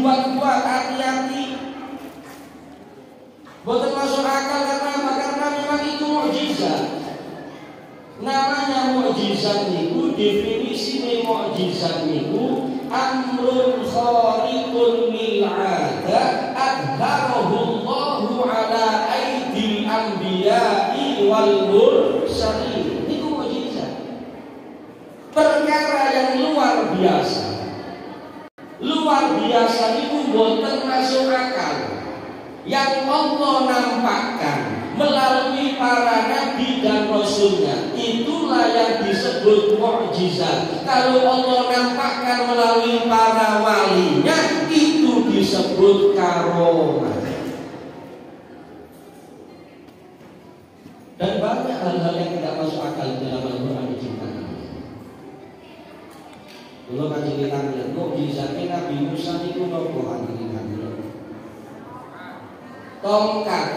dibuat-buat, hati-hati. Boten masuk akal karena memang itu mukjizat. Namanya mukjizat niku, definisi mukjizat niku amrun khariqun lil 'ada adharahu Allahu ala aidil anbiya'i wal mursalin. Niku mukjizat. Perkara yang luar biasa. Luar biasa niku boten masuk akal. Yang Allah nampakkan melalui para nabi dan rasulnya, itulah yang disebut mukjizat. Kalau Allah nampakkan melalui para walinya, itu disebut karomah. Dan banyak hal-hal yang tidak masuk akal dalam Al-Quran diciptakan. Dulu kan ceritanya mukjizatnya Nabi Musa itu nopo hadirin.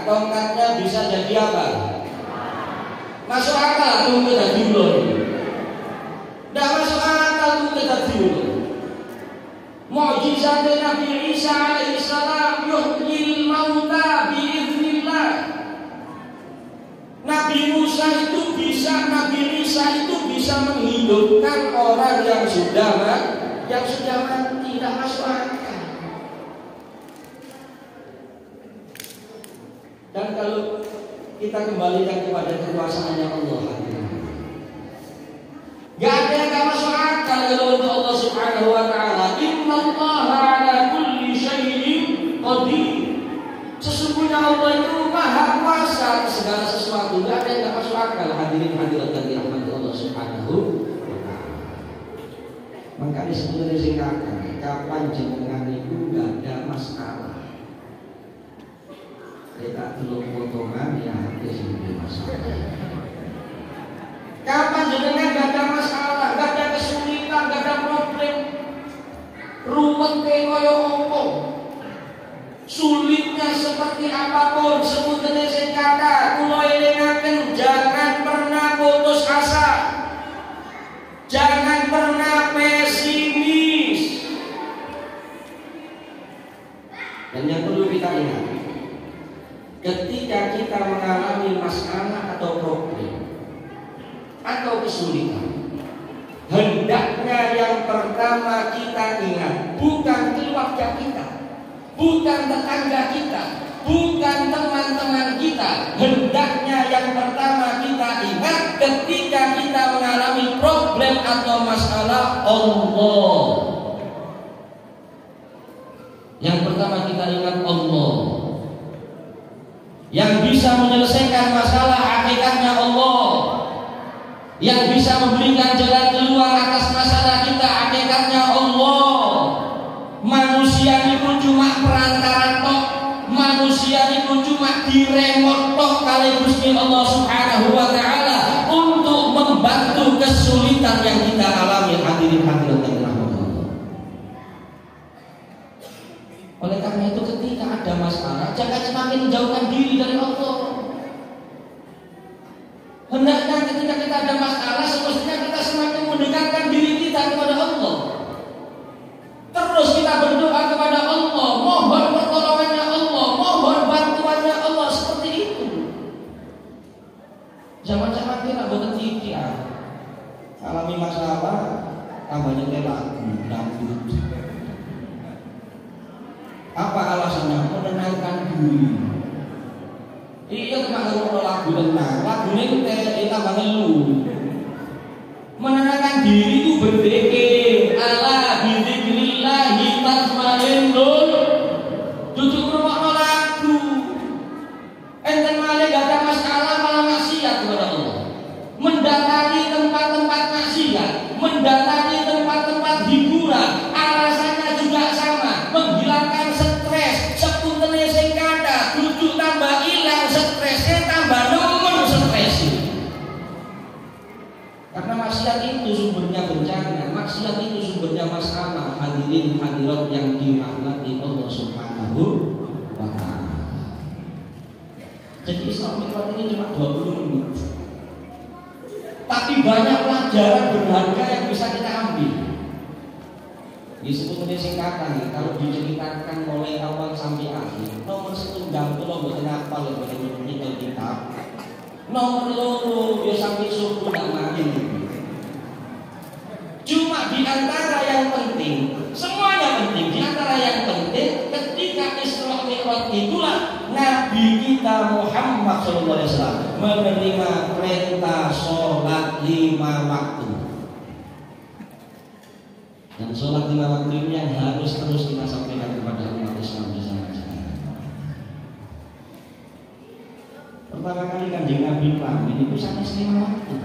Tongkatnya bisa jadi apa? Masuk akal tuh kita dulu. Tidak masuk akal tuh kita dulu. Mukjizat Nabi Isa alaihissalam yuhyil mauta biiznillah. Nabi Musa itu bisa, Nabi Isa itu bisa menghidupkan orang yang sudah mati. Tidak masuk akal. Dan kalau kita kembalikan kepada kekuasaannya Allah, gak ada yang gak masuk akal kalau untuk Allah Subhanahu wa Ta'ala. Innallaha ala kulli syai'in qadir. Sesungguhnya Allah itu maha kuasa segala sesuatu. Gak ada yang gak masuk akal. Hadirin hadirat yang dirahmati Allah Subhanahu wa Ta'ala. Makanya sebenarnya singkatkan, kapan jenengan itu gak ada masalah. Kita belum potongan ya habis ini masalah. Kapan jenengan gak ada masalah, gak ada kesulitan, gak ada problem, ruwet koyo opo, sulitnya seperti apapun, sebutnya sing kata, kula elingaken jangan pernah putus asa, jangan pernah pesimis. Dan yang perlu kita ingat, ketika kita mengalami masalah atau problem atau kesulitan, hendaknya yang pertama kita ingat bukan keluarga kita, bukan tetangga kita, bukan teman-teman kita. Hendaknya yang pertama kita ingat ketika kita mengalami problem atau masalah, Allah. Yang pertama kita ingat Allah. Yang bisa menyelesaikan masalah hakikatnya Allah. Yang bisa memberikan jalan keluar atas masalah kita hakikatnya Allah. Manusia itu cuma perantara tok. Manusia itu cuma diremot tok kali Gusti Allah Subhanahu wa Ta'ala untuk membantu kesulitan yang kita alami. Hadirin hadirat yang dirahmati Allah. Oleh karena itu ketika ada masalah, jangan semakin menjauhkan diri dari Allah. Hendaknya ketika kita ada masalah, semestinya kita semakin mendekatkan diri kita kepada Allah. Terus kita berdoa kepada Allah, mohon pertolongannya Allah, mohon bantuannya Allah, seperti itu. Zaman-zaman kita boten iki alami masalah, tambahnya lagu dangdut. Apa alasannya? Menenangkan diri. Iya kalau lagu tenang, lagunya itu tambah ngeluh. Menenangkan diri itu berzikir. Ala bizikrillahi tatmainnul. Duduk ngrungokno lagu. Enten malah gak ada masalah malah maksiat kepada Allah. Mendatangi tempat-tempat maksiat, mendatangi tempat-tempat hiburan, alasannya juga sama, menghilangkan stres, sepuntene sing kata, duduk tambah hilang stresnya, tambah nemen stres. Karena maksiat itu sumbernya bencana, maksiat itu sumbernya masalah. Hadirin hadirat yang dirahmati Allah Subhanahu wa Ta'ala. Jadi Islam ini cuma 20 menit. Tapi banyak pelajaran berharga yang bisa kita ambil. Disebut sebenarnya singkatan ya, kalau diceritakan mulai awal sampai akhir. Nomor setunggal itu mboten hafal ya boten nyekel kitab. Nomor loro ya sampai subuh ndak mati. Cuma di antara yang penting, semuanya penting. Di antara yang penting ketika Isra Mi'raj itulah Nabi kita Muhammad SAW menerima perintah sholat 5 waktu. Dan sholat 5 waktu ini yang harus terus kita sampaikan kepada umat Islam di zaman sekarang. Pertama kali Kanjeng Nabi pamit itu sampai 5 waktu.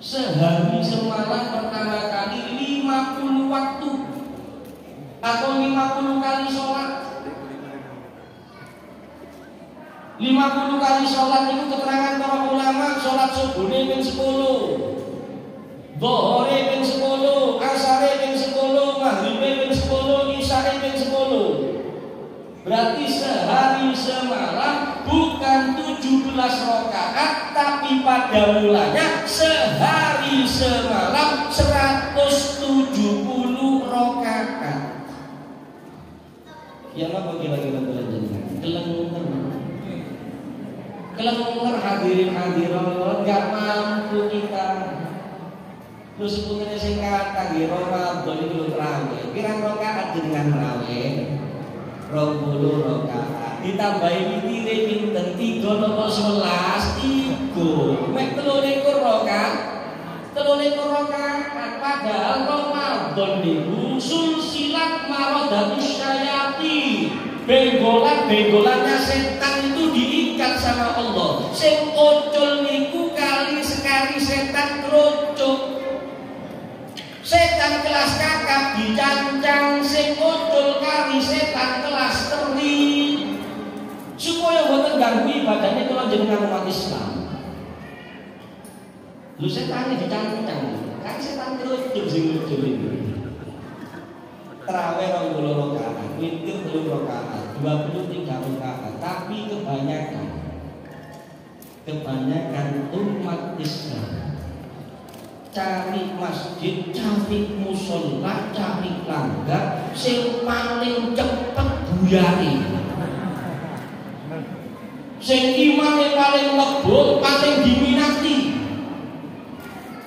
Sehari semalam pertama kali 50 waktu atau 50 kali sholat. 50 kali sholat itu keterangan para ulama, sholat subuhnya ping 10, dhuhre ping 10, asare ping 10, maghribe ping 10, isyae ping 10. Berarti sehari semalam bukan 17 rakaat, tapi pada mulanya sehari semalam 170 rakaat. Yang apa kira-kira belajarnya? Kelengker hadirin hadirat, gak mampu kita. Terus sebenarnya singkat di Ramadan itu terawih. Pirang rakaat dengan terawih? 20 rakaat. Ditambahi witire pinten 3 napa 11? 3. Mek 23 rakaat. 23 rakaat. Padahal Ramadan niku sulsilat maradatus syayatin. Benggolan-benggolannya setan itu diikat sama Allah. Sing ocol niku kali sekali setan kerucuk. Setan kelas kakap dicancang, sing ocol kali setan kelas teri. Supaya boten ganggu ibadahnya kalau jenengan umat Islam. Lu setan dicancang, kali setan kerucuk sing ocol itu. Terawih 20 rakaat, witir 3 rakaat, 23 rakaat. Tapi kebanyakan umat Islam cari masjid, cari musola, cari langgar, sing paling cepet buyari, sing imame paling lebur, paling diminati.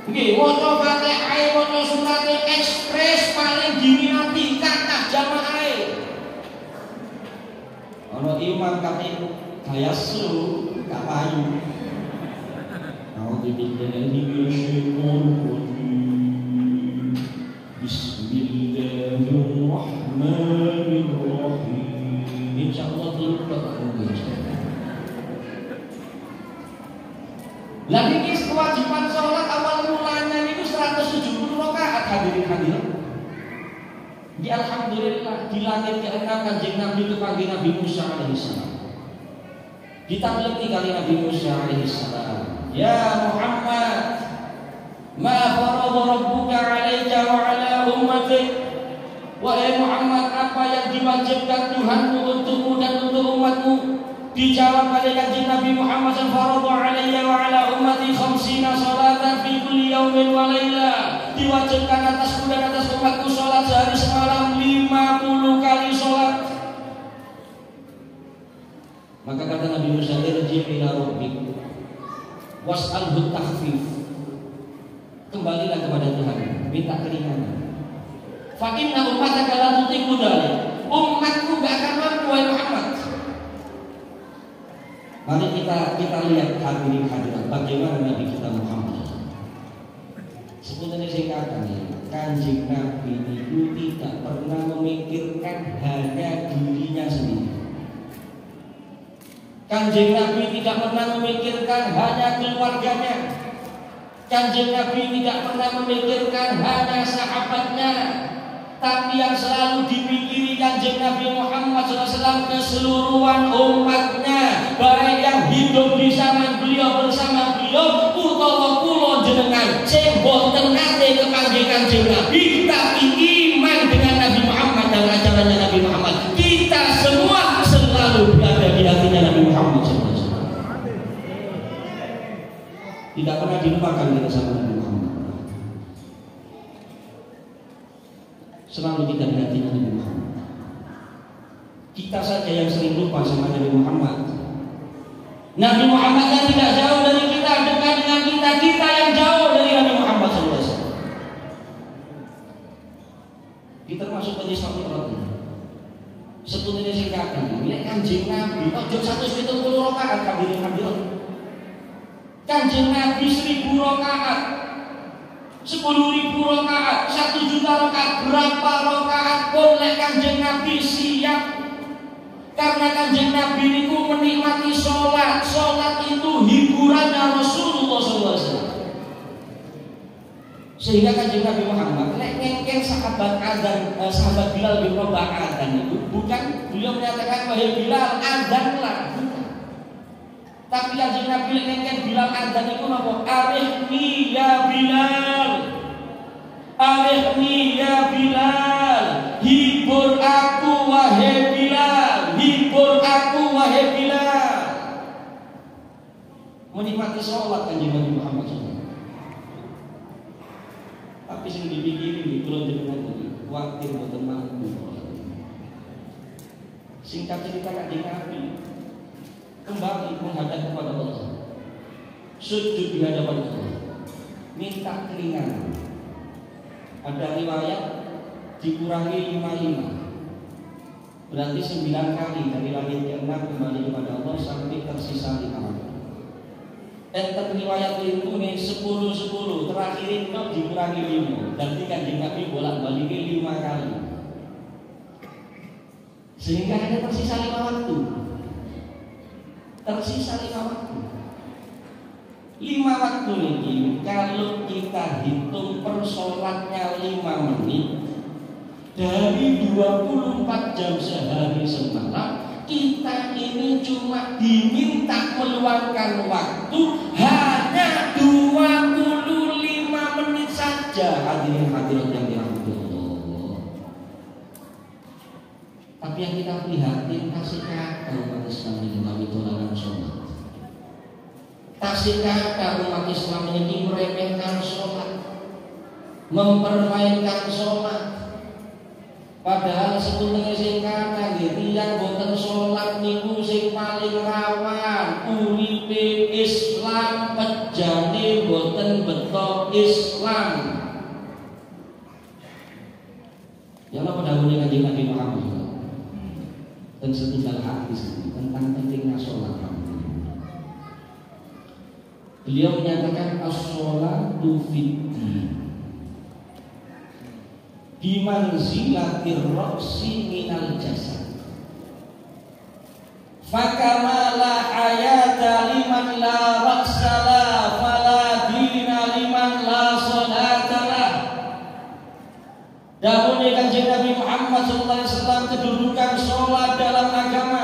Nggih, maca Fatihah, maca sunate ekspres paling diminati kathah jamaahe. Ana imam kate gayasru gak payu. Bismillahirrahmanirrahim. Insyaallah terus lah ini kewajiban sholat awal mulanya itu 170 rakaat hadirin hadirat. Di alhamdulillah di langit ke-6 Kanjeng Nabi kepanggil Nabi Musa alaihissalam. Ditakliki kali Nabi Musa alaihissalam, ya Muhammad, ma farada rabbuka 'alaika wa 'ala ummatik. Wahai Muhammad, apa yang diwajibkan Tuhanmu untukmu dan untuk umatmu? Dijawab oleh Kanjeng Nabi Muhammad sallallahu alaihi wa ala ummati 50 salatan fi kulli yaumin wa laila. Diwajibkan atasku dan atas umatku salat sehari semalam 50 kali salat. Maka kata Nabi Musa, irji ila rabbik was'alhu takhfif. Kembalilah kepada Tuhan, minta keringanan. Fa inna ummataka la tutiqu dzalik. Umatku enggak akan mampu wahai Muhammad. Mari kita lihat hadirin hadirat bagaimana Nabi kita Muhammad. Sebenarnya saya katakan ya, Kanjeng Nabi itu tidak pernah memikirkan hanya dirinya sendiri. Kanjeng Nabi tidak pernah memikirkan hanya keluarganya. Kanjeng Nabi tidak pernah memikirkan hanya sahabatnya. Tapi yang selalu dipikiri Kanjeng Nabi Muhammad SAW keseluruhan umatnya, baik yang hidup di zaman beliau bersama beliau, utawa kula jenengan sing boten nate kepanggih Kanjeng Nabi, tapi iman dengan Nabi Muhammad dan ajarannya Nabi Muhammad. Kita semua selalu berada di hatinya Nabi Muhammad SAW. Tidak pernah dilupakan kita sama Nabi Muhammad. selalu kita dekati Nabi Muhammad. Kita saja yang sering lupa sama Nabi Muhammad. Nabi Muhammad yang tidak jauh dari kita, dekat dengan kita, kita yang jauh dari Nabi Muhammad SAW. Kita masuk ke Islam itu. Seputunya singkatan, ini Kanjeng Nabi, ojo 170 rakaat hadirin hadirat. Kanjeng Nabi 1000 rakaat, 10.000 rakaat, 1 juta rakaat, berapa rakaat pun lek Kanjeng Nabi siap. Karena Kanjeng Nabi itu menikmati sholat, sholat itu hiburannya Rasulullah SAW. Sehingga Kanjeng Nabi Muhammad lek ngengken sahabat azan, sahabat Bilal bin Rabah azan itu bukan beliau menyatakan wahai Bilal azanlah, tapi Kanjeng Nabi lek ngengken Bilal azan itu apa? Arihni ya Bilal, arihni ya Bilal, hibur aku wahai Bilal, hibur aku wahai Bilal. Menikmati sholat Kanjeng Nabi Muhammad SAW. Tapi sing dipikiri kula jenengan iki kuwatir mboten mampu. Singkat cerita Kanjeng Nabi kembali menghadap kepada Allah. Sujud di hadapan Allah. Minta keringanan. Ada riwayat dikurangi 5. Berarti 9 kali dari langit ke-6 kembali kepada Allah sampai tersisa 5 kali. Enten riwayat itu nih 10 terakhir itu dikurangi 5. Berarti Kanjeng Nabi bolak-balik 5 kali. Sehingga hanya tersisa 5 waktu. Tersisa 5 waktu. 5 waktu ini kalau kita hitung per sholatnya 5 menit dari 24 jam sehari semalam, kita ini cuma diminta meluangkan waktu hanya 25 menit saja. Hadirin hadirat yang dirahmati Allah. Tapi yang kita prihatin kasih kata umat Islam ini melalui tolakan sholat. Kasih kata umat Islam ini meremehkan sholat, mempermainkan sholat. Padahal sebetulnya sing kata tiyang boten sholat niku sing paling rawan uripe Islam, pejane boten beto Islam. Yang apa dahulunya Kanjeng Nabi Muhammad dan setunggal hadis tentang pentingnya sholat. Beliau menyatakan as-sholatu fid-din bimanzilatir ra'si minal jasad. Fakama la hayata liman la ra'sa la fala dina liman la salata la. Dahulu Kanjeng Nabi Muhammad SAW kedudukan sholat dalam agama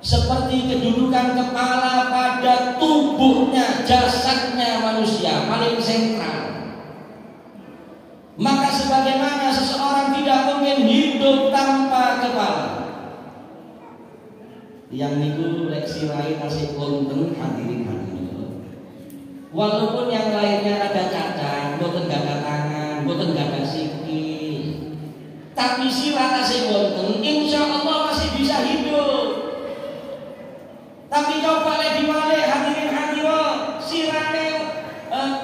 seperti kedudukan kepala pada tubuhnya, jasadnya manusia, paling sentral. Maka sebagaimana seseorang tidak mungkin hidup tanpa kepala. Yang niku leksi lain kasih konten hadirin. Walaupun yang lainnya ada cacat, boten gak ada tangan, boten gak ada sikil, tapi sirah kasih konten, insya Allah masih bisa hidup. Tapi coba lek diwalik hadirin hadirat, sirane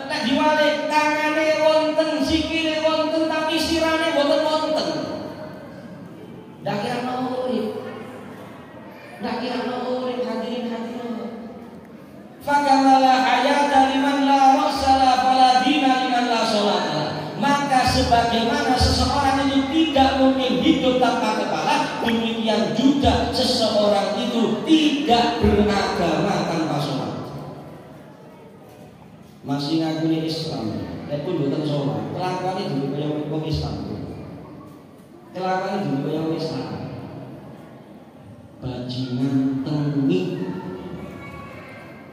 lek diwalik tangane wonten, sikile wonten, tapi sirane boten wonten. Ndak kira urip. Ndak kira urip hadirin hadirat. Fakamala hayata liman la rasala fala dina liman la salata. Maka sebagaimana seseorang itu tidak mungkin hidup tanpa kepala, demikian juga seseorang itu tidak beragama tanpa sholat. Masih ngakuni Islam, tapi bukan sholat. Kelakuan itu kaya wong Islam. Kelakuan itu kaya wong Islam. Bajingan tengik.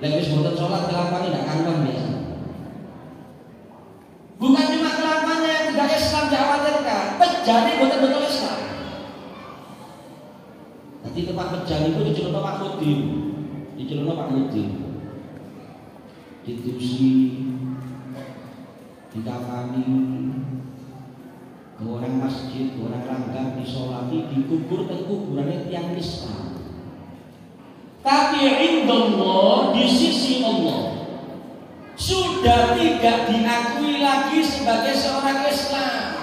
Lek wis boten sholat kelakuan tidak karuan biasa. Bukan cuma kelakuannya yang tidak Islam dikhawatirkan, pejane betul-betul Islam. Nanti tempat pejan itu di Celana Pak Mudin, di Celana Pak Mudin, ditusi, ditafani, orang masjid, orang langgar disolati, dikubur ke kuburannya tiang Islam. Tapi indallah, di sisi Allah sudah tidak diakui lagi sebagai seorang Islam.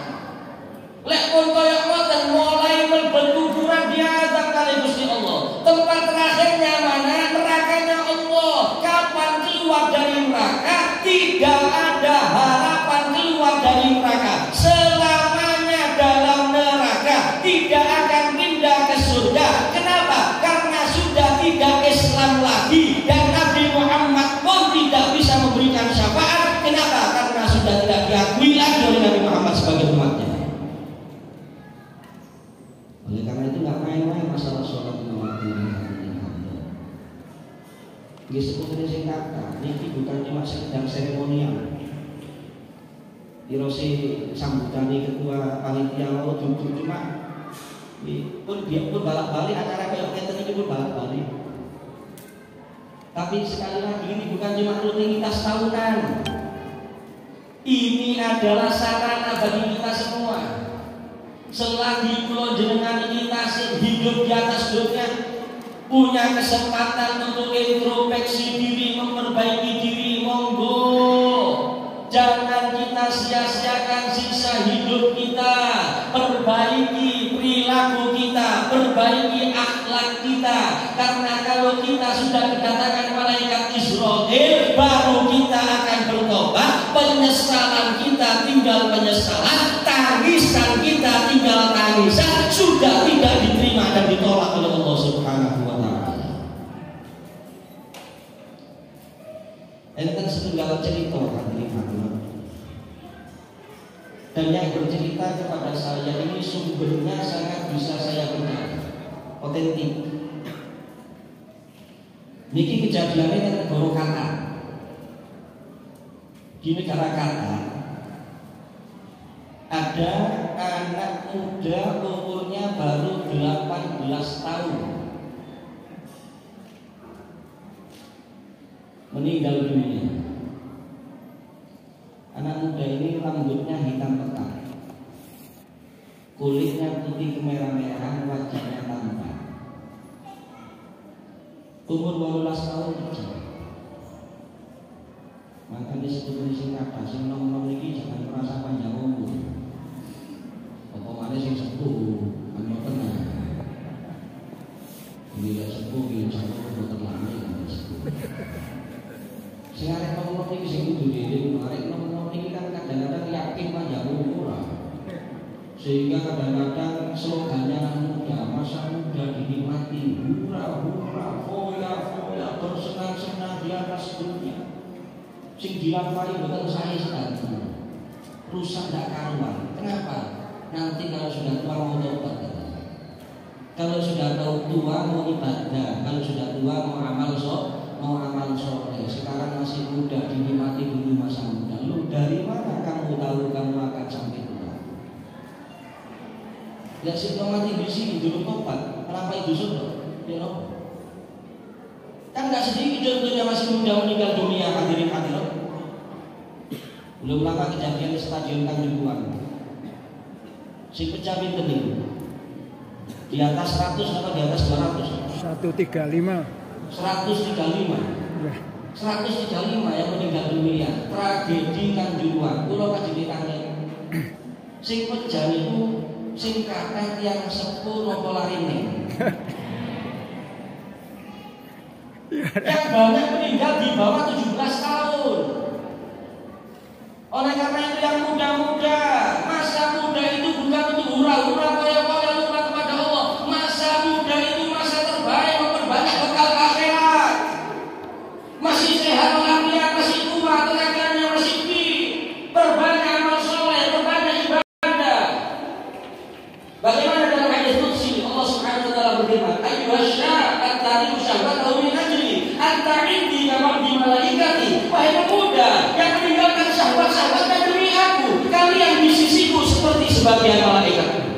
Lek pun koyok ngoten mulai mlebu kuburan diazab kali Gusti Allah. Tempat terakhirnya mana? Nerakanya Allah. Kapan keluar dari neraka? Tidak ada harapan keluar dari neraka. Selamanya dalam neraka, tidak akan pindah ke surga. Kenapa? Karena sudah tidak Islam lagi dan Nabi Muhammad pun tidak bisa memberikan syafaat. Kenapa? Karena sudah tidak diakui lagi oleh Nabi Muhammad sebagai umatnya. Oleh karena itu nggak main-main masalah sholat lima waktu ini. Ini sebetulnya saya kata, ini bukan cuma sekedar seremonial. Dirosi sambutan ketua panitia mau cuma pun dia pun balak-balik acara kayak kita ini pun balak-balik. Tapi sekali lagi ini bukan cuma rutinitas tahunan. Ini adalah sarana bagi kita semua. Selagi pulau jenengan ini nasib hidup di atas dunia, punya kesempatan untuk introspeksi diri, memperbaiki diri, monggo. Jangan kita sia-siakan sisa hidup kita. Perbaiki perilaku kita, perbaiki akhlak kita. Karena kalau kita sudah kedatangan malaikat Israel, baru kita akan bertobat. Penyesalan kita tinggal penyesalan, tangisan kita tinggal tangisan. Sudah tidak diterima dan ditolak oleh Allah Subhanahu wa Ta'ala. Enten setunggal cerita dan yang bercerita kepada saya ini sumbernya sangat bisa saya percaya, otentik. Niki kejadiannya kan negara Qatar. Di negara Qatar ada anak muda umurnya baru 18 tahun meninggal dunia. Anak muda ini rambutnya hitam pekat, kulitnya putih kemerah-merahan, wajahnya tampan. Umur 18 tahun saja. Maka disebut sing kata sing nom-nom iki jangan merasa panjang umur. Apa maneh sing sepuh, kan tenang. Ini gak sepuh iki jangan boten lami kan sepuh. Sing arek nom-nom iki sing kudu dhewe, arek nom-nom iki kan kadang-kadang yakin panjang umur. Sehingga kadang-kadang slogannya muda, masa muda dinikmati, hura-hura, foya-foya, bersenang-senang di atas dunia. Sing dilampahi betul saya sekali, rusak tidak karuan. Kenapa? Nanti kalau sudah tua mau tobat, kalau sudah tua mau ibadah, kalau sudah tua mau amal soleh. Sekarang masih muda, dinikmati dulu masa muda. Lu dari mana kamu tahu kamu akan sampai tua? Ya si mati di sini dulu tobat, kenapa itu sudah? You know? Kan nggak sedikit contohnya masih muda meninggal dunia, hadirin. Belum lama kejadian di Stadion Kanjuruhan, si pecah pintu di atas 100 atau di atas 200? 135. 135 yang meninggal dunia. Tragedi Kanjuruhan. Kulo kajenengan sing pecah itu sing kata yang sepuh nopo larine. Yang banyak meninggal di bawah 17 tahun. Oleh karena itu yang muda-muda, masa muda itu bukan untuk hura-hura koya-koya lupa kepada Allah. Masa muda itu masa terbaik, memperbanyak bekal akhirat. Masih sehat walafiat, masih kuat, tenaganya masih fit. Perbanyak amal soleh, perbanyak ibadah. Bagaimana dalam hadis qudsi Allah Subhanahu wa taala berfirman, "Ayyuhasyab at-tariqu syahwatahu min ajli, anta indi kama di malaikati." Wahai pemuda yang meninggalkan syahwat-syahwatnya demi aku, kalian di sisiku seperti sebagian malaikat.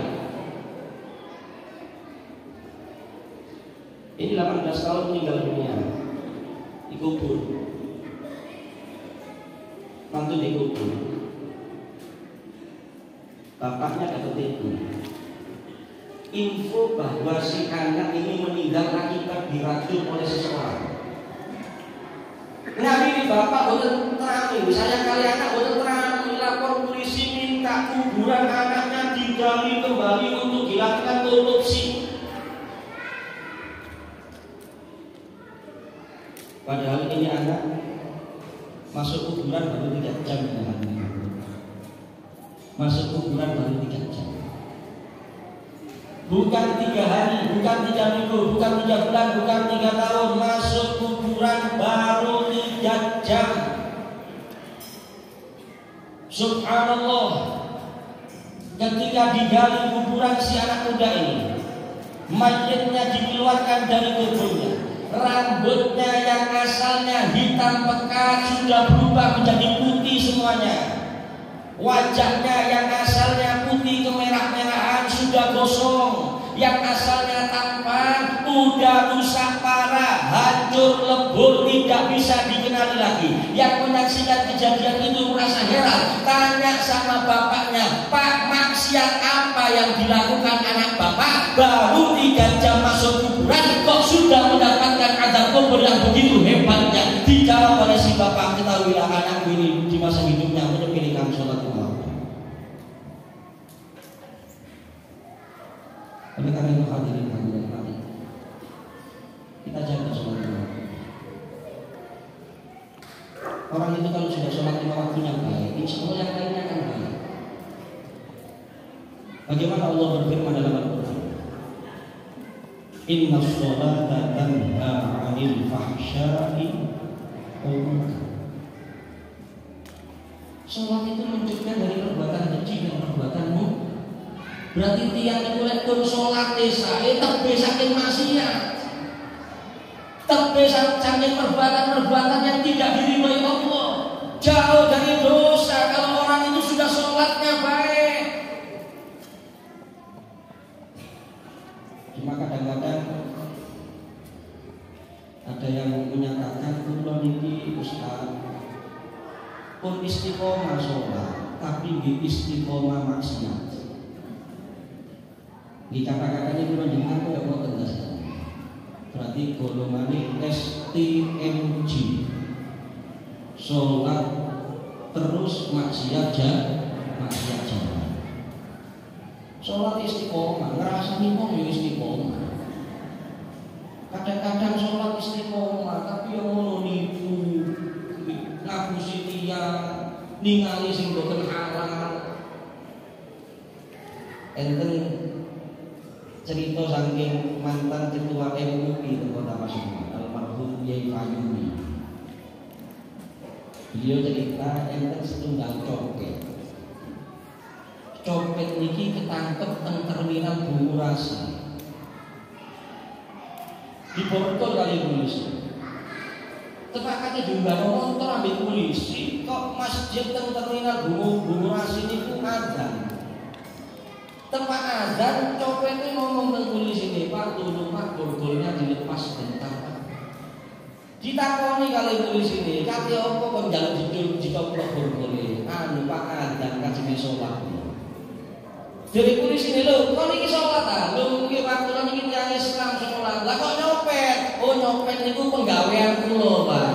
Ini 18 tahun meninggal dunia, dikubur, mantu dikubur. bapaknya dapat info bahwa si anak ini meninggal akibat diracun oleh seseorang. Nabi ini bapak boten terang, misalnya kali anak boten terang, lapor polisi minta kuburan anaknya digali kembali untuk dilakukan otopsi. Padahal ini anak masuk kuburan baru 3 jam. Masuk kuburan baru 3 jam. Bukan 3 hari, bukan 3 minggu, bukan 3 bulan, bukan 3 tahun. Masuk kuburan baru 3 jam. Subhanallah. Ketika digali kuburan si anak muda ini, mayatnya dikeluarkan dari kuburnya. Rambutnya yang asalnya hitam pekat sudah berubah menjadi putih semuanya. Wajahnya yang asalnya putih kemerah-merahan sudah gosong. Yang asalnya tampan udah rusak parah, hancur lebur, tidak bisa dikenali lagi. Yang menyaksikan kejadian itu merasa heran, tanya sama bapaknya, "Pak, maksiat apa yang dilakukan anak bapak? Baru 3 jam masuk kuburan kok sudah mendapatkan azab kubur yang begitu hebatnya?" Dijawab oleh si bapak, "Ketahuilah anakku ini di masa hidupnya menyepelekan sholat malam." Oleh karena itu hadirin kita jaga sholat lima waktu. Orang itu kalau sudah sholat 5 waktunya baik, insya Allah yang lainnya akan baik. Bagaimana Allah berfirman dalam Al-Quran? Inna sholata tanha 'anil fahsya'i wal munkar. Sholat itu mencegah dari perbuatan keji dan perbuatan munkar. Berarti tiang itu lekun sholat desa, tebe saking maksiat, tebe saking perbuatan-perbuatan yang tidak diridhoi Allah, jauh dari dosa. Kalau orang itu sudah sholatnya baik. Cuma kadang-kadang ada yang menyatakan kulon ini Ustaz pun istiqomah sholat, tapi di istiqomah maksiat. Di kata-katanya itu dengan kok mau tegas. Berarti golongan STMG, sholat terus maksiat jalan. Sholat istiqomah, ngerasani kok ya istiqomah. Kadang-kadang sholat istiqomah, tapi yang mau nipu, ngapusi tiang, ningali sing boten halal. Enten cerita saking mantan ketua MUI di Kota Pasuruan, almarhum Yai Fayumi. Beliau cerita enten setunggal copet. Copet niki ketangkep teng terminal Bungurasi. Diborgol kali polisi. Tepakate diunggah motor ambil polisi, kok masjid teng terminal Bungurasi niku adzan. Tempat azan, copet itu ngomong dengan polisi ini, "Pak, tolong Pak, borgolnya dilepas bentar Pak." Ditakoni kali polisi ini, "Kati apa kok njaluk dicoplok borgolnya?" "Anu Pak, azan kajine sholat." Jadi polisi ini, "Lho, kok niki sholat ah? Lho, niki Pak, kula niki tiyang Islam sholat. Lah kok nyopet?" "Oh, nyopet niku penggawean kula Pak."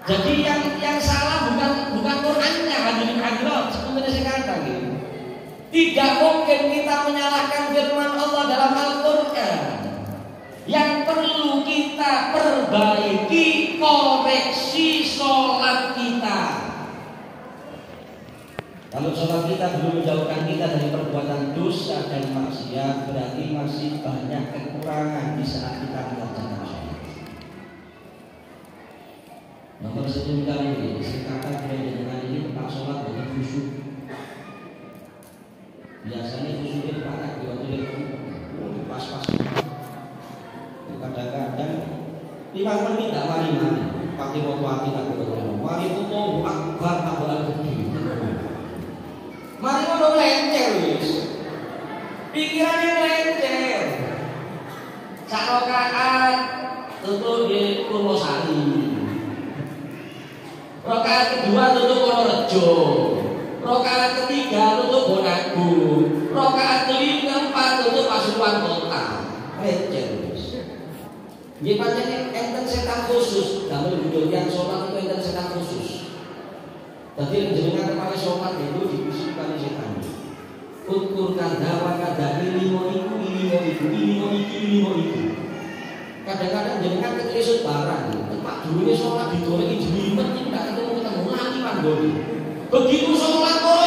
Jadi yang salah bukan Qurannya, hadirin hadirat, sebenarnya saya katakan gitu. Tidak mungkin kita menyalahkan firman Allah dalam Al-Quran. Yang perlu kita perbaiki, koreksi sholat kita. Kalau sholat kita belum menjauhkan kita dari perbuatan dosa dan maksiat, berarti masih banyak kekurangan di saat kita mengerjakan sholat. Nomor 10 kali sekatan dengan ini tak sholat dengan khusyuk. Biasanya khusyuknya pakai waktu itu pas-pas. Kadang-kadang 5 menit tak mari-mari pakai waktu hati tak boleh. Mari itu mau akbar tak boleh. Mari mau lencer wis. Pikirannya lencer. Sak rakaat tentu di Purwosari. Rakaat kedua tutup Purworejo, rakaat ketiga tutup Bonagu, rakaat keempat tutup Pasuruan Kota. Receh. Nggih pancen enten setan khusus, damel budal yang sholat itu enten setan khusus. Dadi jenengan kepake sholat itu dibisi kali setan. Ukur kada wa kada ilmu iku. Kadang-kadang jenengan ketelisut barang, tempat dulunya sholat digoreng jelimet ini tidak ketemu lagi panggoni. Begitu sholat kok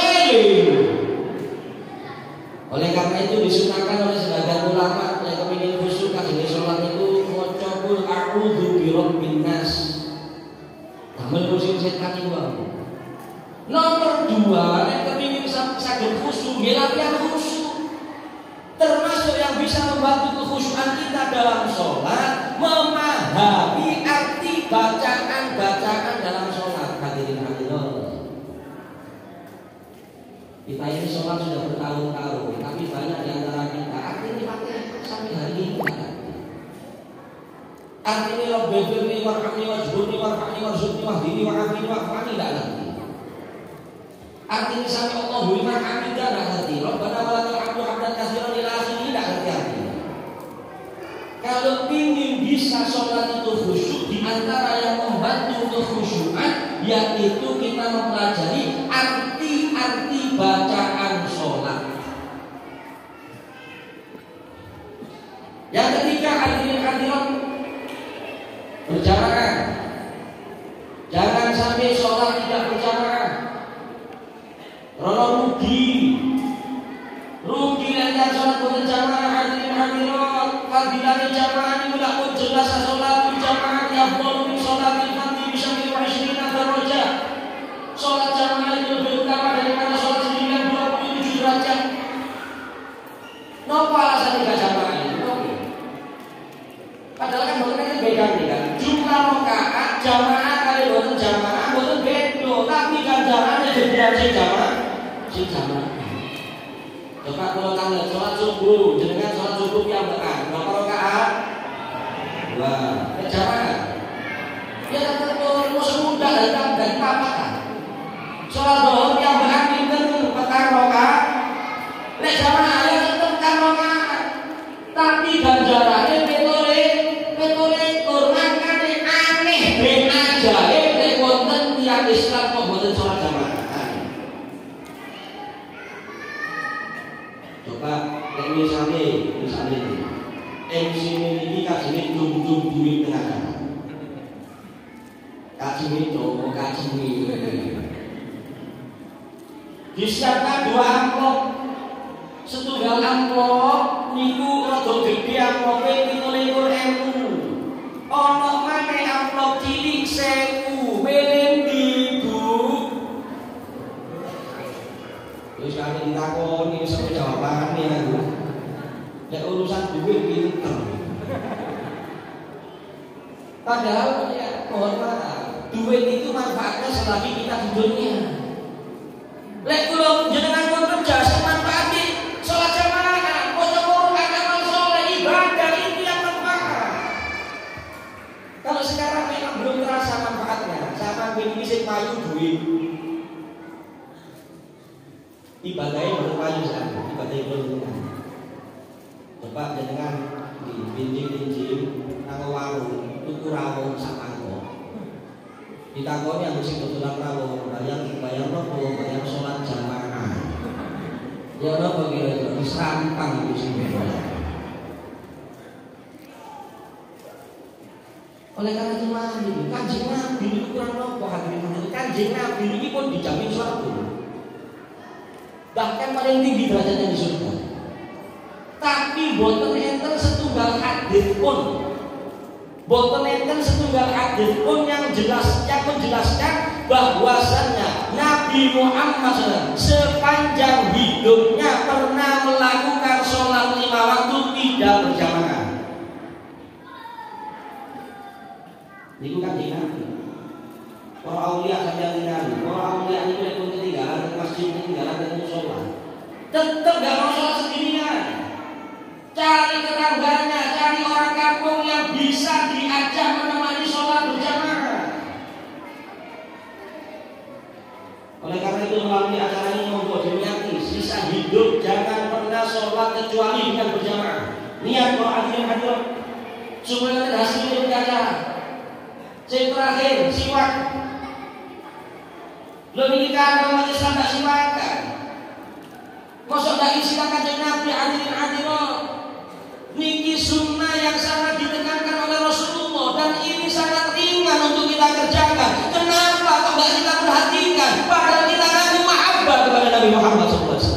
oleh karena itu disunahkan oleh sebagian ulama yang kepingin khusyuk kadang sholat itu ngocokul a'udzu birabbin nas. Damel musim setan itu. Nomor 2, yang kepingin saged khusyuk, latihan khusyuk. Termasuk yang bisa membantu kekhusyukan kita dalam sholat, memahami arti bacaan-bacaan dalam sholat. Hadirin hadirat, kita ini sholat sudah bertahun-tahun, tapi banyak di antara kita artinya pakai sampai hari ini tidak ngerti. Artinya Rabbirni warhamni wajburni warhamni warzuqni wahdini wa'afini wa'afani tidak ngerti. Artinya sampai Allah liman hamidah tidak ngerti. Rabbana walakal hamdu hamdan katsiran ila akhirih tidak ngerti artinya. Kalau ingin bisa sholat itu khusyuk, di antara yang membantu kekhusyukan yaitu kita mempelajari arti-arti bacaan sholat. Yang ketiga, hadirin hadirat berjamaah. Jangan sampai sholat tidak berjamaah. Rono rugi lancar sholat berjamaah. Hadirin hadirat, fadilah jamaah ini tidak pun jelas sholat berjamaah yang belum sholat nanti bisa diwajibkan darajat. Sholat jamaah itu lebih utama daripada sholat sendirian 27 derajat. Napa alasan tidak jamaah itu? Padahal kan bukan beda nih kan. Jumlah rakaat jamaah kali bukan jamaah bukan beda, tapi kan jamaahnya beda jamaah. Coba kalau tanggal sholat subuh, jenengan sholat subuh yang berapa rakaat? 2. Jamaah. Ya tetap semudah dari apa kan? Sholat zuhur yang pinten 4 rakaat. Nek jamaah ya tetap kan rakaat. Tapi ganjarane petole makane aneh ben ajae nek wonten tiyang Islam kok boten sholat jamaah. Coba misalnya MC ini kasih dum-dum duit tengah. Kasih itu, disiapkan 2 amplop, setunggal amplop niku rada gede amplope 17.000. Ono maneh amplop cilik 1.000. Melendi Bu. Terus kali ditakoni sampe jawabane aku. Nek urusan duit pinter. Padahal ya mohon maaf, duit itu manfaatnya selagi kita di dunia. Lek kula jenengan pun kerja manfaati salat jamaah, maca Quran, amal saleh, ibadah itu yang manfaat. Kalau sekarang memang belum terasa manfaatnya, sama ini sing payu duit. Ibadahnya berpayu sana, ibadahnya berpayu. Coba jenengan di pinjing nang warung tuku rawon sak mangkok. Ditakoni yang sing dodolan rawon, bayar nopo? Bayar sholat jamaah. Ya nopo kira-kira diserampang itu sing. Oleh karena itu Kanjeng Nabi ini kurang nopo hadirin. Kanjeng Nabi ini pun dijamin suatu. Bahkan paling tinggi derajatnya di surga. Tapi boten enten setunggal hadis pun yang menjelaskan bahwasannya Nabi Muhammad SAW sepanjang hidupnya pernah melakukan sholat 5 waktu tidak berjamaah. Itu kan Nabi. Para aulia saja tinggal. Para aulia itu yang ketinggalan masjid, ketinggalan dan sholat. Tetap gak mau sholat sendirian. Cari tetangganya, cari orang kampung yang bisa diajak menemani sholat berjamaah. Oleh karena itu melalui acara ini monggo diniati sisa hidup jangan pernah sholat kecuali dengan berjamaah. Niat kalau hadirin supaya nanti hasilnya di acara. Yang terakhir siwak. Lo ini kan kalau Islam tak siwakan. Kosok dari silakan Nabi hadirin niki sunnah yang sangat ditekankan oleh Rasulullah dan ini sangat ringan untuk kita kerjakan. Kenapa kok nggak kita perhatikan? Padahal kita ngaku mahabbah kepada Nabi Muhammad SAW.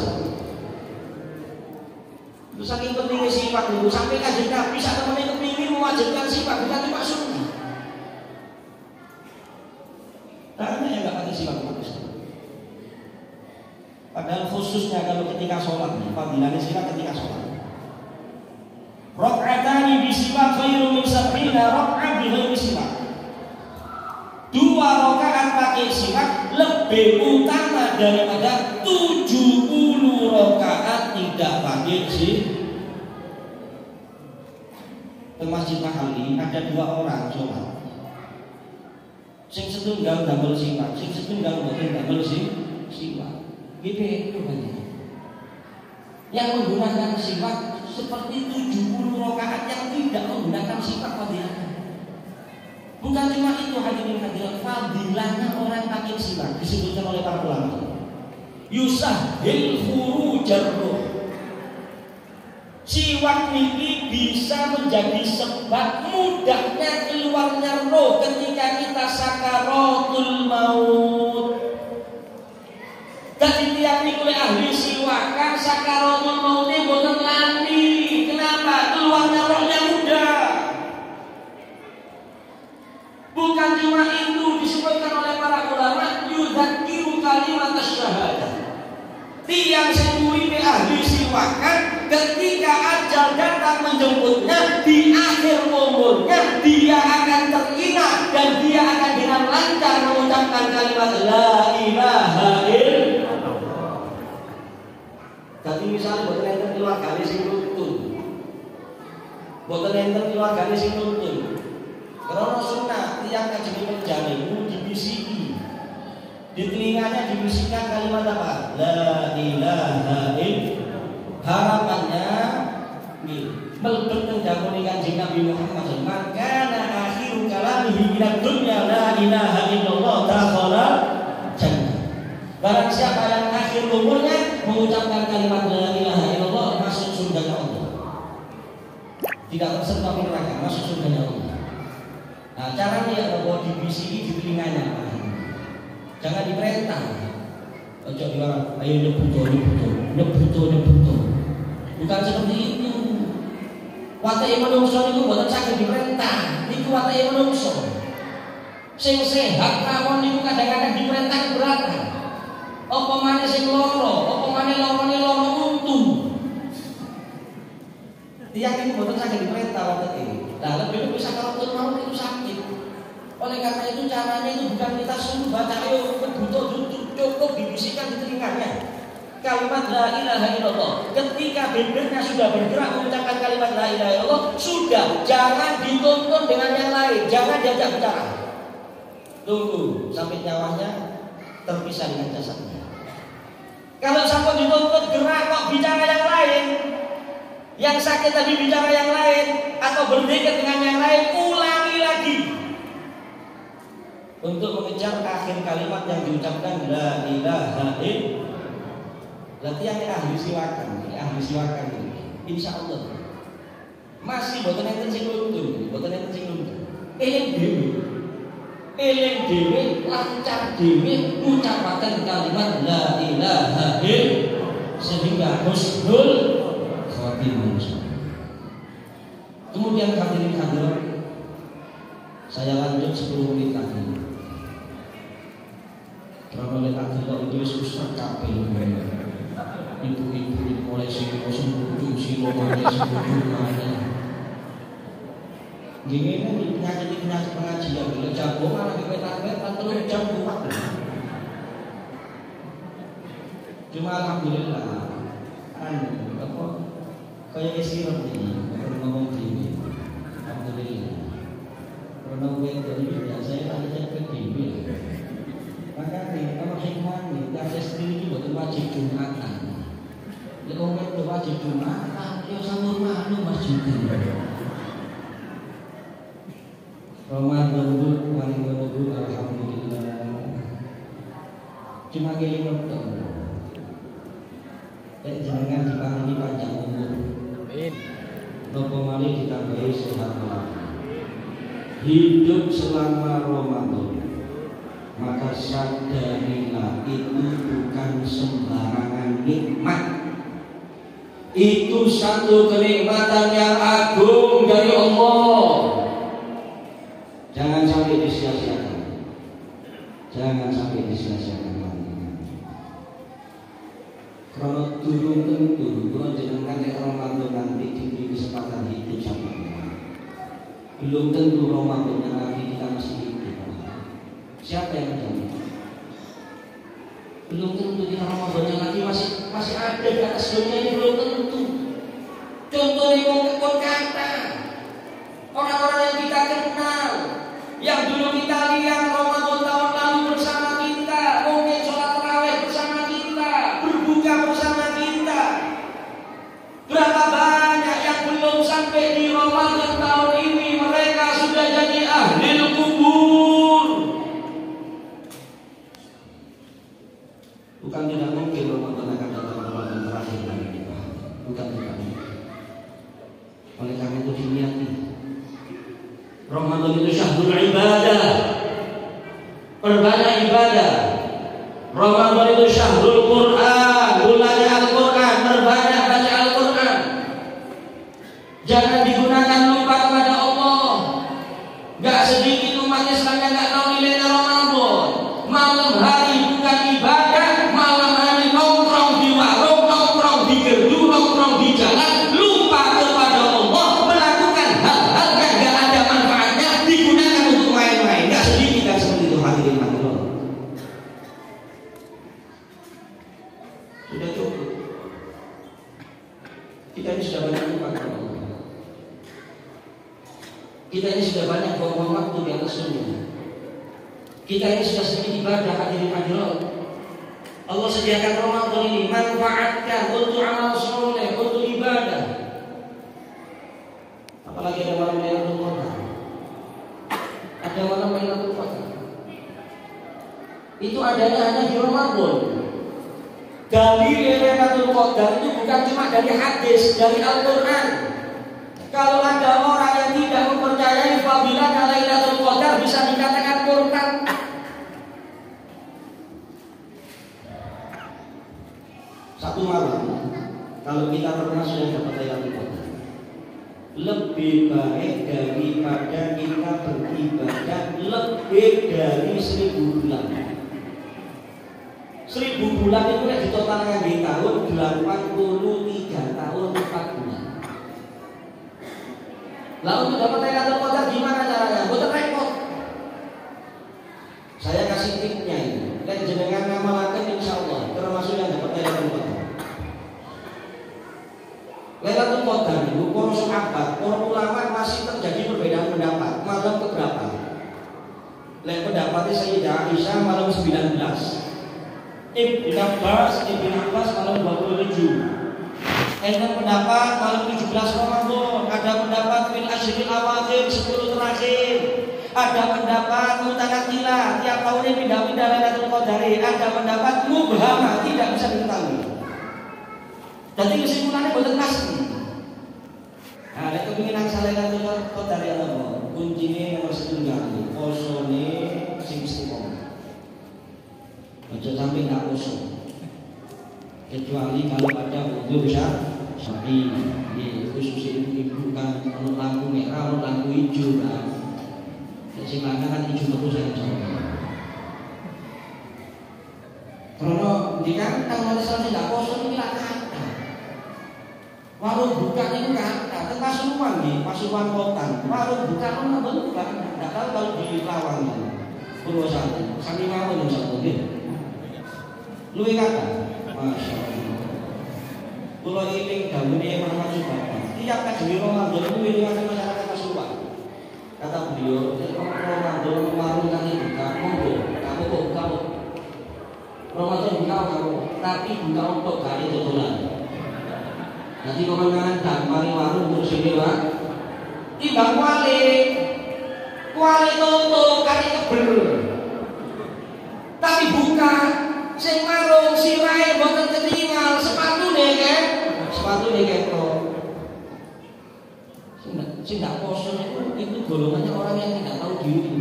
Itu saking pentingnya sifat itu sampai Kanjeng Nabi saat teman kepingin mewajibkan sifat bukan cuma sunnah. Karena yang nggak pakai sifat manusia. Padahal khususnya kalau ketika sholat, fadilahnya sifat ketika sholat. Rok'atani bisiwak khairu min sab'ina rok'at bighairi siwak. 2 rakaat pakai siwak lebih utama daripada 70 rakaat tidak pakai siwak. Di Masjid Mahal ini ada 2 orang sholat. Sing setunggal damel siwak, sing setunggal boten damel siwak. Gitu banyak. Yang menggunakan siwak seperti 70 rakaat yang tidak menggunakan sifat fadilahnya. Bukan cuma itu hadirin hadirat, fadilahnya orang pakai sifat disebutkan oleh para ulama. Yusahhil khurujar ruh. Siwak ini bisa menjadi sebab mudahnya keluarnya roh ketika kita sakaratul maut. Dan diyakini oleh ahli siwakan sakaratul maut ini boten lani. Kenapa? Keluarnya rohnya mudah. Bukan cuma itu disebutkan oleh para ulama yudzakiru kalimat syahadah. Tiang sembunyi ahli siwakan ketika ajal datang menjemputnya di akhir umurnya dia akan teringat dan dia akan dengan lancar mengucapkan kalimat la ilaha illallah. Jadi misalnya boten enten keluargane sing nuntun, boten enten keluargane sing nuntun. Karena sunnah tiang kajeng menjalin dibisiki. Di telinganya dibisikkan kalimat apa? La ilaha illallah. Harapannya melebet tendamuni Kanjeng Nabi Muhammad. Maka akhiru kalamihi minad dunya la ilaha illallah dakhala jannah. Barang siapa yang akhir umurnya mengucapkan kalimat la ilaha illallah masuk surga Allah. Tidak tersentuh neraka, masuk surga Allah. Nah, caranya ya bahwa dibisiki di telinganya. Jangan diperintah. Ojo bilang, ayo nyebuto. Bukan seperti itu. Watake manungsa niku mboten saged diperintah. Niku watake manungsa. Sing sehat kawon niku kadang-kadang diperintah keberatan. Apa maneh sing loro, apa maneh lorone loro untung. Tiyang niku mboten saged diperintah watake. Lah lebih bisa kalau mau itu sakit. Oleh karena itu caranya itu bukan kita suruh baca ayo kebutuh cukup dibisikkan di telinganya kalimat la ilaha illallah. Ketika bibirnya sudah bergerak mengucapkan kalimat la ilaha illallah, sudah jangan dituntun dengan yang lain, jangan diajak bicara. Tunggu sampai nyawanya terpisah dengan jasadnya. Kalau sampai dituntut gerak kok bicara yang lain, yang sakit tadi bicara yang lain atau berzikir dengan yang lain, ulangi lagi. Untuk mengejar akhir kalimat yang diucapkan la ilaha illallah. Berarti yang ahli siwakan ini, insya Allah masih boten enten sing nuntun, eling dhewe lancar dhewe ucapaken kalimat la ilaha illallah sehingga husnul khotimah. Kemudian hadirin hadirat, saya lanjut 10 menit lagi. Kalau oleh Abdullah itu susah kabeh ibu-ibu mulai silo sembunyi silo mulai sembunyi mana gini nih penyakit pengajian bila jago malah kita terus jam 4 cuma alhamdulillah apa kayak istirahat ini kalau ngomong gini alhamdulillah karena gue dari biasa saya tanya ke TV. Maka kalau hikmahnya wajib Jumatan. Lek wong wedok wajib Jumatan, ya sambut malu masjid. Ramadan dulu mari menunggu alhamdulillah. Cuma kali waktu. Dan jangan diparingi panjang umur. Amin. Nopo mari ditambahi sehat walafiat. Hidup selama Ramadan. Maka sadarilah itu bukan sembarangan nikmat. Itu satu kenikmatan yang agung dari Allah. Jangan sampai disia-siakan. Jangan sampai disia-siakan. Kalau turun tentu, kalau jenengan nek Ramadan nanti diberi kesempatan hidup sama Allah. Belum tentu Ramadan nanti kita masih hidup. Siapa yang menjamin? Belum tentu kita Ramadan nanti masih ada di atas dunia ini, belum tentu. Contohnya mau kata orang-orang yang kita kenal, yang dulu kita lihat Ramadan tahun lalu bersama kita, mungkin sholat tarawih bersama kita, berbuka bersama kita. Berapa banyak yang belum sampai di Ramadan tahun ini, mereka sudah jadi ahli kubur. Bukan tidak mungkin Ramadan akan datang Ramadan terakhir lagi kita. Bukan tidak mungkin. Oleh karena itu diniati. Ramadan itu syahrul ibadah. Perbanyak ibadah. Ramadan itu syahrul Quran, bulannya Al-Quran, perbanyak baca Al-Quran. Jangan digunakan lupa kepada Allah. Gak sedikit umat Islam yang gak tahu nilainya Ramadan. Malam hari bukan ibadah, malam hari nongkrong di warung, nongkrong di gerdu, nongkrong di jalan, lupa kepada Allah, melakukan hal-hal yang gak ada manfaatnya, digunakan untuk main-main. Gak sedikit yang seperti itu hadirin Allah. Sudah cukup. Kita ini sudah banyak lupa kepada Allah. Kita ini sudah banyak buang-buang waktu di atas dunia. Kita ini sudah sedikit ibadah hadirin hadirat. Allah sediakan Ramadan ini, manfaatkan untuk amal soleh, untuk ibadah. Apalagi ada malam Lailatul Qadar. Ada malam Lailatul Qadar. Itu adanya hanya di Ramadan. Dalil Lailatul Qadar itu bukan cuma dari hadis, dari Al-Quran. Kalau ada orang yang tidak mempercayai fadilah Lailatul Qadar, bisa dikatakan murtad. Satu malam, kalau kita pernah sudah dapat Lailatul Qadar, lebih baik daripada kita beribadah lebih dari 1000 bulan. 1000 bulan itu ditotalkan di tahun 83 tahun 4 bulan. Lalu untuk dapat Lailatul Qadar gimana caranya? Buat repot. Saya kasih tipnya ini. Dan jenengan ngamalkan insyaallah termasuk yang dapat Lailatul Qadar. Lailatul Qadar itu para sahabat, para ulama masih terjadi perbedaan pendapat. Malam keberapa? Pendapatnya Sayyidah Aisyah malam 19. Ibn Abbas malam 27. Ada pendapat malam 17 Ramadan, ada pendapat fil ashril awakhir 10 terakhir, ada pendapat mutanakilah tiap tahun ini pindah-pindah Lailatul Qadar, ada pendapat mubhamah tidak bisa diketahui. Jadi kesimpulannya boten pasti. Nah, nek kepengin nang Lailatul Qadar ya Allah, kuncine nomor 1 posone sing istiqomah. Aja sampai nggak kosong. Kecuali kalau ada udzur syar'i, khusus ibu kan ono lampu merah, ono lampu hijau kan. Sing lanang kan hijau terus ya. Karena dia kan misalnya nggak kosong ini lah kata. Warung buka itu kata, termasuk uang nih, pasukan kota. Warung buka kan belum banyak. Nggak tahu kalau di Lawang ini, Purwosari, Sami Mawon yang satu nih. Luwe kata. Masya Allah. Pulau ini dahulunya Muhammad Subhanahu. Tiap kajian Ramadan itu milihan masyarakat Pasuruan. Kata beliau, Ramadan warung kami buka, kamu. Ramadan buka warung, tapi buka untuk kali tutulan. Nanti komandan dampari warung terus ini Pak. Timbang kuali tutup kali keber. Tapi buka, sing marung sirahe boten ketinggal sepatune kan? Sepatune ketok. Sing ndak poso itu golongannya orang yang tidak tahu diri.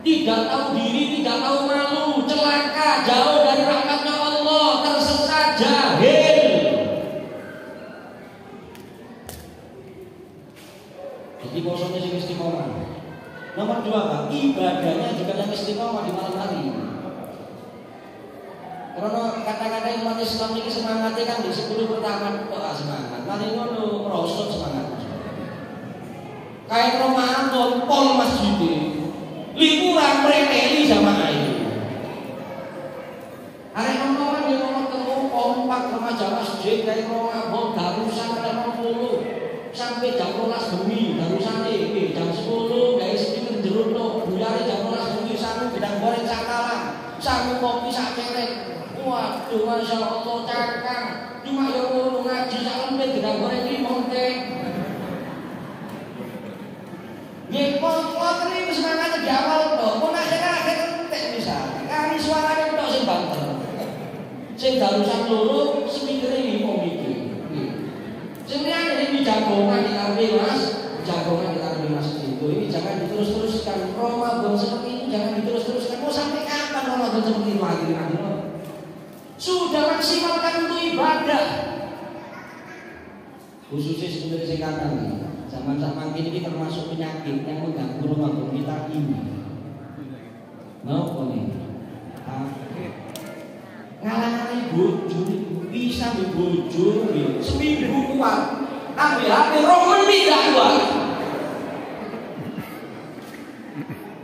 Tidak tahu diri, tidak tahu malu, celaka, jauh dari rahmatnya Allah, tersesat, jahil. Jadi posonya sing istiqomah. Nomor 2 Pak, ibadahnya juga yang istiqomah di malam hari. Karena kata-kata umat Islam ini semangatnya kan di 10 pertama kok semangat. Mari ngono merosot semangat. Kayak Ramadan pol masjid liburan meremeli sama ini. Hari Ramadan yang nomor ketemu kompak remaja masjid dari Ramadan darusan dari 10 sampai jam 12 bengi darusan ini jam 10 dari speaker jeruk buyare jam 12 bengi sangu gedang goreng sakalan sangu kopi sak ceret. Waduh Masya Allah cakang cuma yang ngomong ngaji sak lembet gedang goreng ini monteng. Motor ini semangatnya di awal toh, pun akhir-akhir entek misalnya, kali suaranya toh sing banter, sing darusan loro, speaker ini mau bikin. Sebenarnya ini jagongan di Arbi Mas, jagongan di Arbi Mas itu ini jangan diterus-teruskan. Ramadan seperti ini jangan diterus-teruskan. Mau sampai kapan Ramadan seperti itu akhir-akhir? Sudah maksimalkan untuk ibadah. Khususnya sebenarnya saya katakan nih. Zaman-zaman ini termasuk penyakit yang mengganggu Ramadan kita ini. Mau nih? Ngalang-ngalang bojor bisa dibojor seminggu kuat. Ambil HP Roman tidak kuat.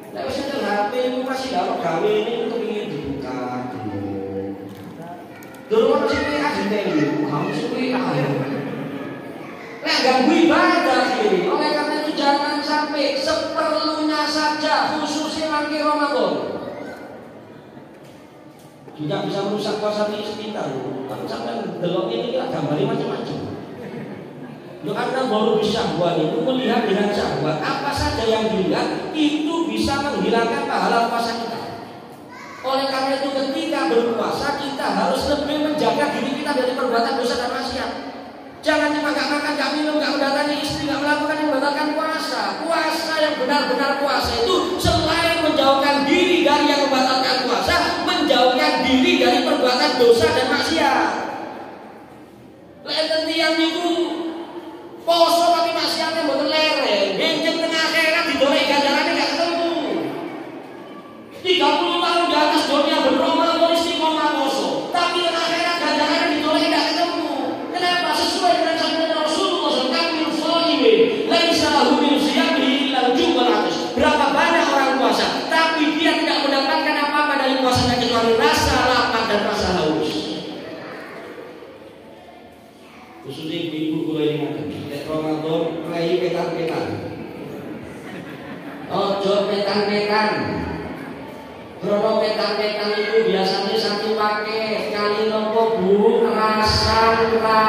Tidak usah HP itu masih dapat gawe ini untuk ingin dibuka dulu. Dulu masih ini ada yang kamu sulit nah ganggu ibadah ini. Oleh karena itu jangan sampai seperlunya saja, khususnya nanti Ramadan. Tidak bisa merusak puasa di sekitar. Kalau sampai delok ini gambarnya macam-macam. Lo Anda baru bisa buat itu melihat dengan syahwat apa saja yang dilihat itu bisa menghilangkan pahala puasa kita. Oleh karena itu ketika berpuasa kita harus lebih menjaga diri kita dari perbuatan dosa dan maksiat. Jangan cuma gak makan, gak minum, gak mendatangi istri, gak melakukan yang membatalkan puasa. Puasa yang benar-benar puasa itu selain menjauhkan diri dari yang membatalkan puasa, menjauhkan diri dari perbuatan dosa dan maksiat. Lain yang itu poso tapi maksiatnya boten lereng, benjeng tengah akhirat didorek ganjarannya gak ketemu. 30 tahun di atas dunia berramadan istiqomah poso, tapi tengah akhirat ganjarannya didorek gak ketemu. Kenapa? Sesuai dengan sabda Rasulullah SAW, laisa lahu min siyamihi illa al-ju' wal 'atash. Berapa banyak orang puasa, tapi dia tidak mendapatkan apa-apa dari puasanya kecuali rasa lapar dan rasa haus. Khususnya ibu kula ini ngaten, nek Ramadan play petan-petan. Ojo petan-petan. Krono petan-petan itu biasanya satu paket kali nopo Bu, rasan-rasan.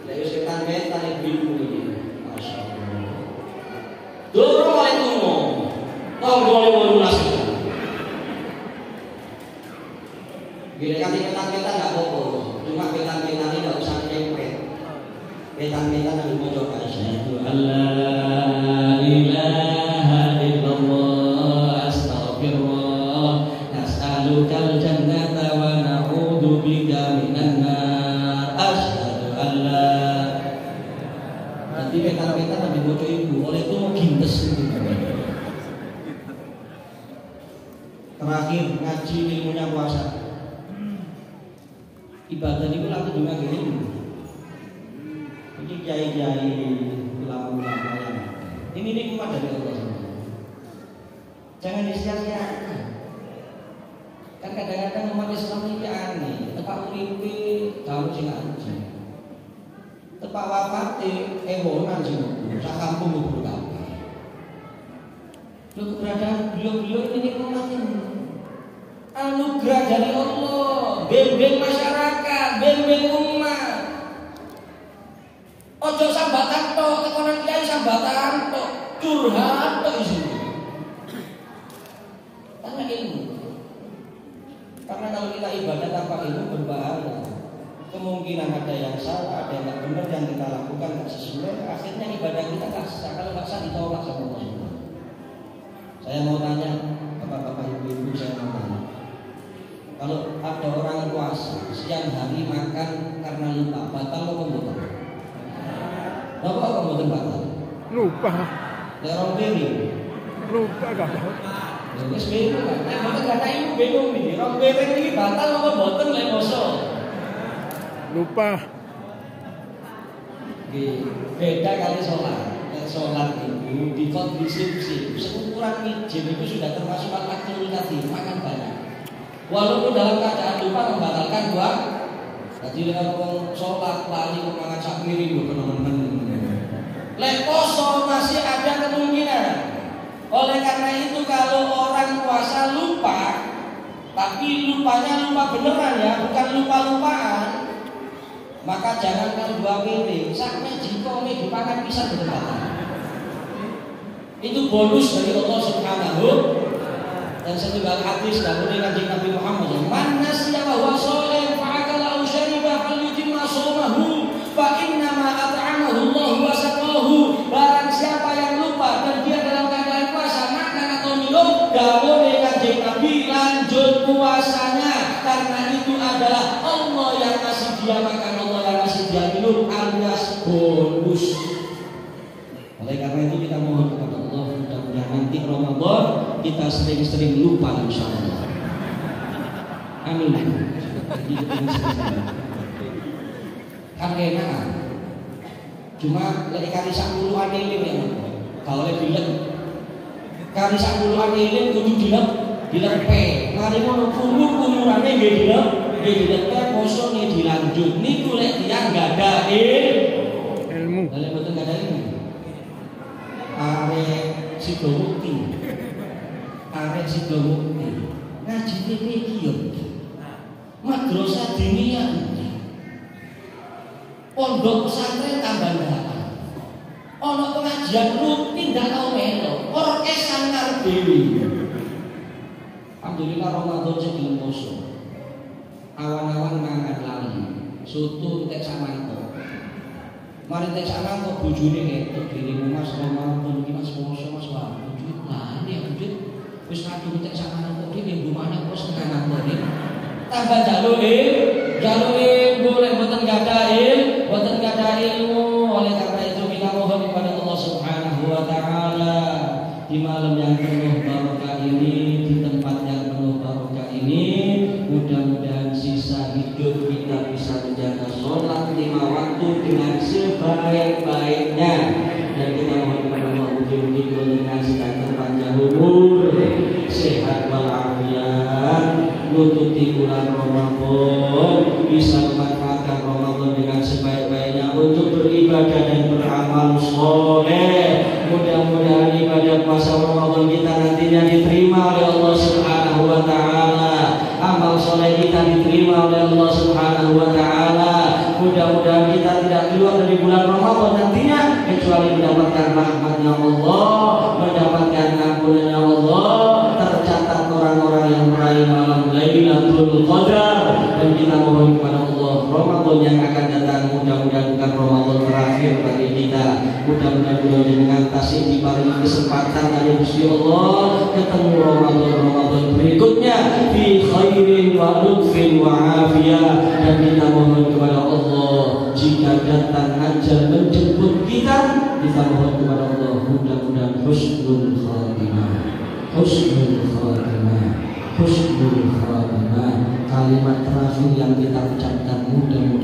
Lalu petan-petan ibu ini, Masya Allah. Dorong oleh tumo, tonggol walulas. Bila kali petan-petan nggak apa-apa, cuma petan-petan ini nggak usah kempet. Petan-petan yang mau coba asyhadu alla ilaha illallah astaghfirullah nas'alukal jannata wa na'udzu bika minan nar asyhadu alla. Nanti petan-petan yang mau coba ibu, oleh itu mau gintes gitu. Terakhir ngaji ilmunya puasa. Ibadah itu langsung juga gini. Ini kiai-kiai ulama-ulama yang ini nikmat dari Allah. Jangan disia-siakan. Kan kadang-kadang umat Islam ini aneh. Tepak uripe tahu sing ngaji. Tepak wafate ewonan sing sak kampung kudu kabeh. Keberadaan beliau-beliau ini nikmatin anugerah dari Allah, bimbing masyarakat, bimbing umat. Ojo sambatan tok, tekonan kiai sambatan tok, curhat tok isinya. Karena ilmu. Karena kalau kita ibadah tanpa ilmu berbahaya. Kemungkinan ada yang salah, ada yang tidak benar yang kita lakukan tidak sesuai. Akhirnya ibadah kita nggak sah. Kalau nggak sah ditolak sama Allah. Saya mau tanya, bapak-bapak ibu-ibu, saya mau tanya. Kalau ada orang puasa siang hari makan karena lupa, batal atau enggak? Bapak apa mau batal? Lupa. Ya orang piring. Lupa gak? Wis bingung kan? Mboten kata ibu bingung nih. Orang piring iki batal apa mboten lek poso? Lupa. Beda kali sholat. Sholat itu dikonsumsi seukuran izin itu sudah termasuk aktivitas tadi makan banyak. Walaupun dalam keadaan lupa membatalkan buat. Jadi dengan orang sholat lali makan sak piring teman-teman. Lek poso masih ada kemungkinan. Oleh karena itu kalau orang puasa lupa, tapi lupanya lupa beneran ya, bukan lupa-lupaan, maka jangankan 2 piring, sakme jikome dipakan pisang betul-betul. Itu bonus dari Allah Subhanahu. Dan setunggal hadis dahulu Kanjeng Nabi Muhammad, "Man nasiya wa huwa shalim fa'akala aw shariba falyutimma shaumahu fa inna ma at'amahu Allah wa saqahu." Barang siapa yang lupa dan dia dalam keadaan puasa makan atau minum, dawuh Kanjeng Nabi lanjut puasanya, karena itu adalah Allah yang ngasih dia makan, Allah yang ngasih dia minum, alias bonus. Oleh karena itu kita mohon kepada Allah, mudah-mudahan nanti Ramadan kita sering-sering lupa insyaallah. Amin. Kan enak. Cuma lek kali 10-an eling ya. Kalau lek dilek kali 10-an eling kudu dilepe. Mari ngono umurane nggih dilepe poso nih dilanjut. Niku lek tiyang gadah ilmu. Lek mboten gadah ilmu. Arek Sidomukti, ngaji iki yo, madrasah diniyah, pondok pesantren Tambandahan, ono pengajian rutin ndak tau melo, orkesan karo dhewe. Alhamdulillah Ramadan sing poso, awan-awan mangan lali, soto tek samanto. Mari tek sana kok bojone ketok dirimu Mas Ramadan iki Mas poso Mas wae. Bojone lali bojone wis kadung tek sana kok dhewe mbuh maneh kok setengah mati. Tambah jaluk boleh mboten gadah ilmu. Oleh karena itu kita mohon kepada Allah Subhanahu wa taala di malam yang penuh barokah ini, di tempat yang penuh barokah ini, mudah-mudahan sisa hidup kita bisa menjaga sholat 5 waktu dengan sebaik-baiknya. Dan kita mohon kepada Allah mudah-mudahan dengan sedang panjang umur, sehat walafiat, nututi bulan Ramadan, bisa memanfaatkan Ramadan dengan sebaik-baiknya untuk beribadah dan beramal soleh. Mudah-mudahan ibadah puasa Ramadan kita nantinya diterima oleh Allah Subhanahu wa taala. Amal soleh kita diterima oleh Allah Subhanahu wa taala. Mudah-mudahan kita tidak keluar dari bulan Ramadan nantinya kecuali mendapatkan rahmatnya Allah, mendapatkan ampunannya Allah, tercatat orang-orang yang meraih malam Lailatul Qadar. Dan kita mohon kepada Allah Ramadan yang akan datang mudah-mudahan bukan Ramadan terakhir bagi kita. Mudah-mudahan dengan tasik diparingi kesempatan dari Gusti Allah ketemu Ramadan berikutnya fi khairin wa lutfin wa afiyah. Dan kita mohon kepada Allah jika datang ajal menjemput kita mohon kepada Allah mudah-mudahan husnul khatimah. Kalimat terakhir yang kita ucapkan mudah-mudahan